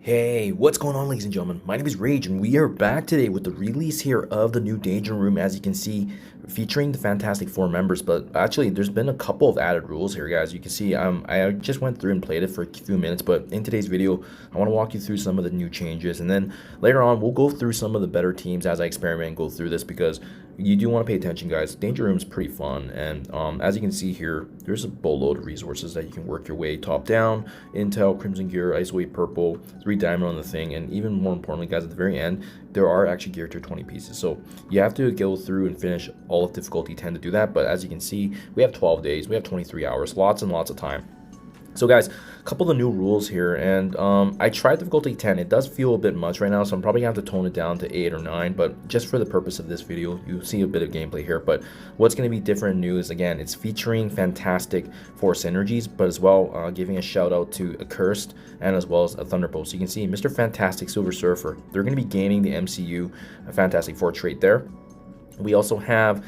Hey, what's going on, ladies and gentlemen? My name is Rage, and we are back today with the release here of the new Danger Room, as you can see, featuring the Fantastic Four members. But actually, there's been a couple of added rules here, guys. You can see, I just went through and played it for a few minutes, but in today's video, I want to walk you through some of the new changes, and then later on, we'll go through some of the better teams as I experiment and go through this, because you do want to pay attention, guys. Danger Room is pretty fun, and as you can see here, there's a boatload of resources that you can work your way top down: intel, crimson gear, isolate purple, 3 diamond on the thing, and even more importantly, guys, at the very end, there are actually gear tier 20 pieces. So you have to go through and finish all of difficulty 10 to do that. But as you can see, we have 12 days, we have 23 hours, lots and lots of time. So guys, a couple of the new rules here, and I tried difficulty 10. It does feel a bit much right now, so I'm probably gonna have to tone it down to 8 or 9, but just for the purpose of this video, you see a bit of gameplay here. But what's going to be different and new is, again, it's featuring Fantastic Four synergies, but as well giving a shout out to Accursed and as well as a Thunderbolt. So you can see Mr. Fantastic, Silver Surfer, they're going to be gaining the MCU Fantastic Four trait there. We also have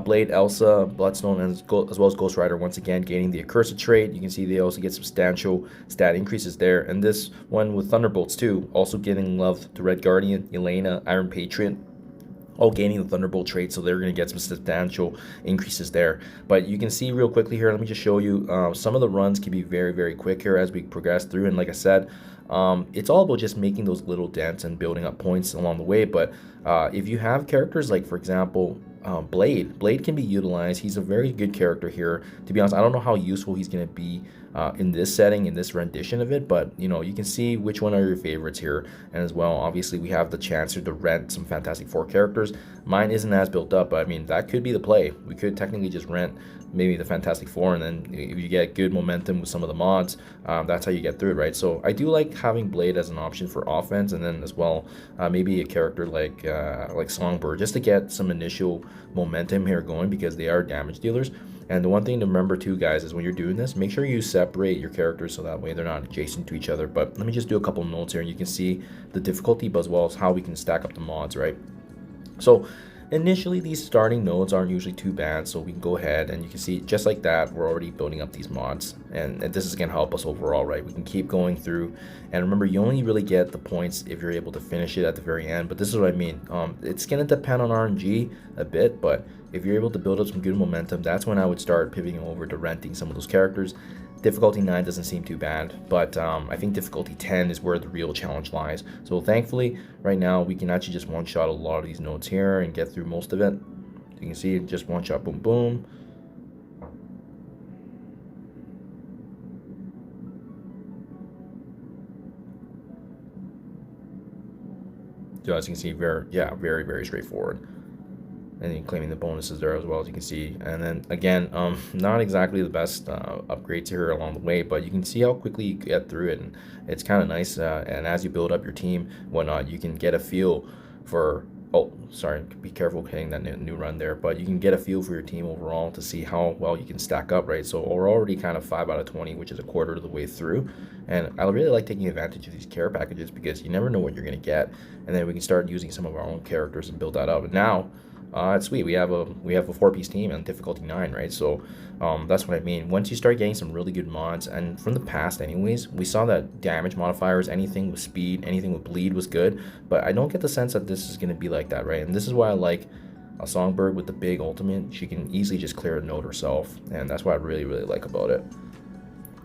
Blade, Elsa, Bloodstone, as well as Ghost Rider, once again gaining the Accursed trait. You can see they also get substantial stat increases there. And this one with Thunderbolts too, also getting love to Red Guardian, Elena, Iron Patriot, all gaining the Thunderbolt trait, so they're going to get some substantial increases there. But you can see real quickly here, let me just show you, some of the runs can be very, very quick here as we progress through. And like I said, it's all about just making those little dents and building up points along the way. But if you have characters like, for example, Blade can be utilized. He's a very good character here. To be honest, I don't know how useful he's going to be in this setting, in this rendition of it, but you know, you can see which one are your favorites here. And as well, obviously, we have the chance here to rent some Fantastic Four characters. Mine isn't as built up, but I mean, that could be the play. We could technically just rent maybe the Fantastic Four, and then if you get good momentum with some of the mods, that's how you get through it, right? So I do like having Blade as an option for offense, and then as well maybe a character like Songbird, just to get some initial momentum here going, because they are damage dealers. And the one thing to remember too, guys, is when you're doing this, make sure you separate your characters so that way they're not adjacent to each other. But let me just do a couple notes here, and you can see the difficulty, but as well as how we can stack up the mods, right? So initially, these starting nodes aren't usually too bad, so we can go ahead and you can see just like that, we're already building up these mods, and this is going to help us overall, right? We can keep going through, and remember, you only really get the points if you're able to finish it at the very end. But this is what I mean. It's going to depend on RNG a bit, but if you're able to build up some good momentum, that's when I would start pivoting over to renting some of those characters. Difficulty 9 doesn't seem too bad, but I think difficulty 10 is where the real challenge lies. So thankfully, right now, we can actually just one-shot a lot of these nodes here and get through most of it. You can see just one-shot, boom, boom. So as you can see, very, very straightforward. And then claiming the bonuses there as well, as you can see. And then again, not exactly the best upgrades here along the way, but you can see how quickly you get through it, and it's kind of nice. And as you build up your team, whatnot, you can get a feel for, oh sorry, be careful hitting that new run there, but you can get a feel for your team overall to see how well you can stack up, right? So we're already kind of 5 out of 20, which is a quarter of the way through, and I really like taking advantage of these care packages, because you never know what you're going to get. And then we can start using some of our own characters and build that up. And now it's sweet. We have a 4-piece team on difficulty 9, right? So that's what I mean. Once you start getting some really good mods, and from the past anyways, we saw that damage modifiers, anything with speed, anything with bleed was good, but I don't get the sense that this is going to be like that, right? And this is why I like a Songbird with the big ultimate. She can easily just clear a node herself, and that's what I really, really like about it.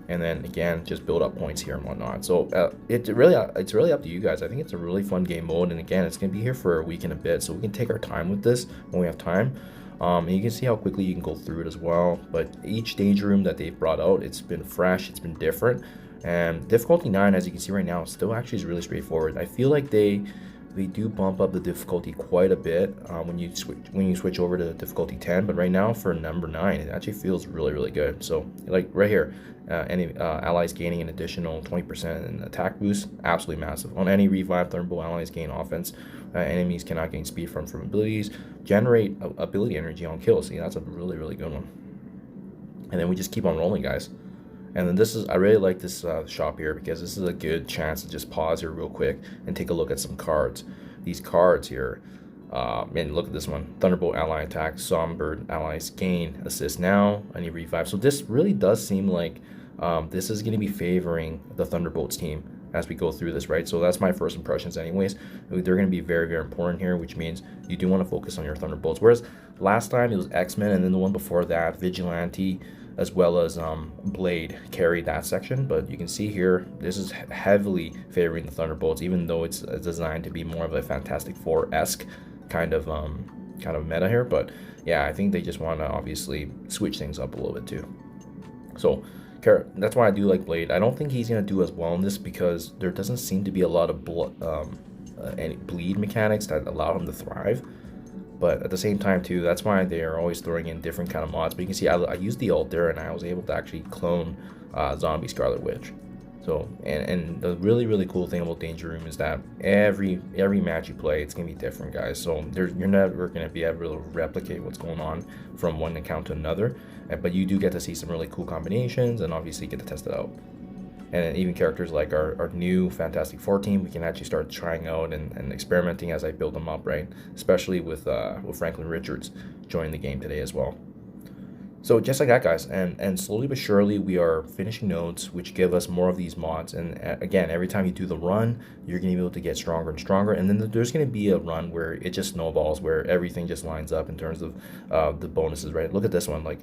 And then again, just build up points here and whatnot. So it's really up to you guys. I think it's a really fun game mode, and again, it's gonna be here for a week and a bit, so we can take our time with this when we have time. And you can see how quickly you can go through it as well. But each Danger Room that they've brought out, it's been fresh, it's been different. And difficulty 9, as you can see right now, still actually is really straightforward. I feel like they do bump up the difficulty quite a bit when you switch over to difficulty 10, but right now for number 9, it actually feels really, really good. So like right here, any allies gaining an additional 20% in attack boost, absolutely massive. On any revive, Thunderbolt allies gain offense. Enemies cannot gain speed from abilities. Generate ability energy on kills. See, that's a really, really good one. And then we just keep on rolling, guys. And then this is, I really like this shop here, because this is a good chance to just pause here real quick and take a look at some cards. These cards here, man, look at this one. Thunderbolt ally attack, Songbird allies gain assist now, any revive. So this really does seem like this is going to be favoring the Thunderbolts team. as we go through this, right? So that's my first impressions anyways. They're going to be very, very important here, which means you do want to focus on your Thunderbolts. Whereas last time it was X-Men, and then the one before that, Vigilante, as well as Blade carried that section. But you can see here, this is heavily favoring the Thunderbolts, even though it's designed to be more of a Fantastic Four-esque kind of meta here. But yeah, I think they just want to obviously switch things up a little bit too. So that's why I do like Blade. I don't think he's going to do as well in this because there doesn't seem to be a lot of any bleed mechanics that allow him to thrive. But at the same time too, that's why they are always throwing in different kind of mods. But you can see I used the ult there, and I was able to actually clone Zombie Scarlet Witch. So and the really cool thing about Danger Room is that every match you play, it's gonna be different, guys. So you're never gonna be able to replicate what's going on from one account to another, but you do get to see some really cool combinations and obviously get to test it out. And even characters like our new Fantastic Four team, we can actually start trying out and experimenting as I build them up, right? Especially with Franklin Richards joining the game today as well. So just like that, guys, and slowly but surely we are finishing nodes, which give us more of these mods. And again, every time you do the run, you're going to be able to get stronger and stronger. And then there's going to be a run where it just snowballs, where everything just lines up in terms of the bonuses, right? Look at this one, like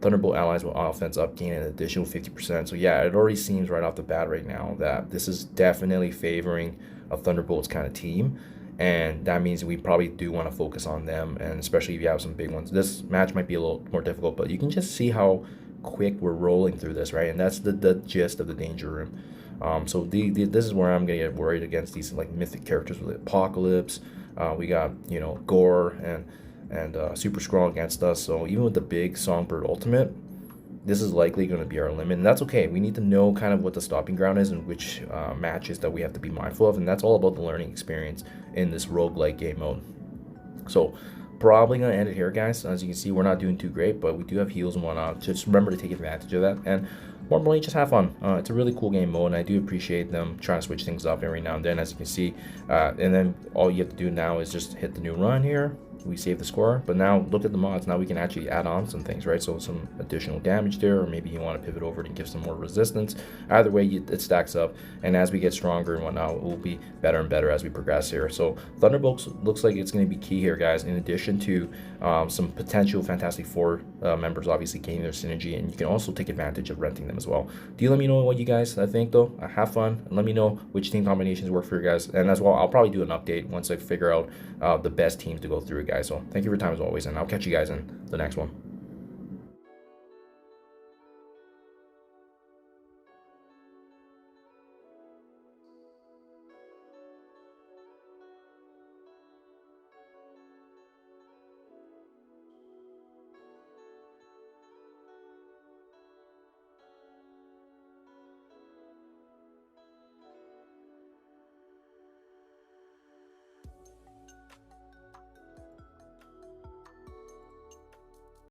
Thunderbolt allies with offense up gain an additional 50%. So yeah, it already seems right off the bat right now that this is definitely favoring a Thunderbolts kind of team. And that means we probably do want to focus on them, and especially if you have some big ones. This match might be a little more difficult, but you can just see how quick we're rolling through this, right? And that's the gist of the Danger Room. So this is where I'm gonna get worried against these like mythic characters with Apocalypse. We got Gore and Super Skrull against us. So even with the big Songbird ultimate, this is likely going to be our limit, and that's okay. We need to know kind of what the stopping ground is and which matches that we have to be mindful of, and that's all about the learning experience in this roguelike game mode. So probably going to end it here, guys. As you can see, we're not doing too great, but we do have heals and whatnot. Just remember to take advantage of that, and more importantly, just have fun. It's a really cool game mode, and I do appreciate them trying to switch things up every now and then, as you can see. And then all you have to do now is just hit the new run here. We save the score, but now look at the mods. Now we can actually add on some things, right? So some additional damage there, or maybe you want to pivot over to give some more resistance. Either way, it stacks up, and as we get stronger and whatnot, it will be better and better as we progress here. So Thunderbolts looks like it's going to be key here, guys, in addition to some potential Fantastic Four members obviously gaining their synergy, and you can also take advantage of renting them as well. Do you let me know what you guys think, though? Have fun, and let me know which team combinations work for you guys, and as well, I'll probably do an update once I figure out the best teams to go through, guys. So thank you for your time as always, and I'll catch you guys in the next one.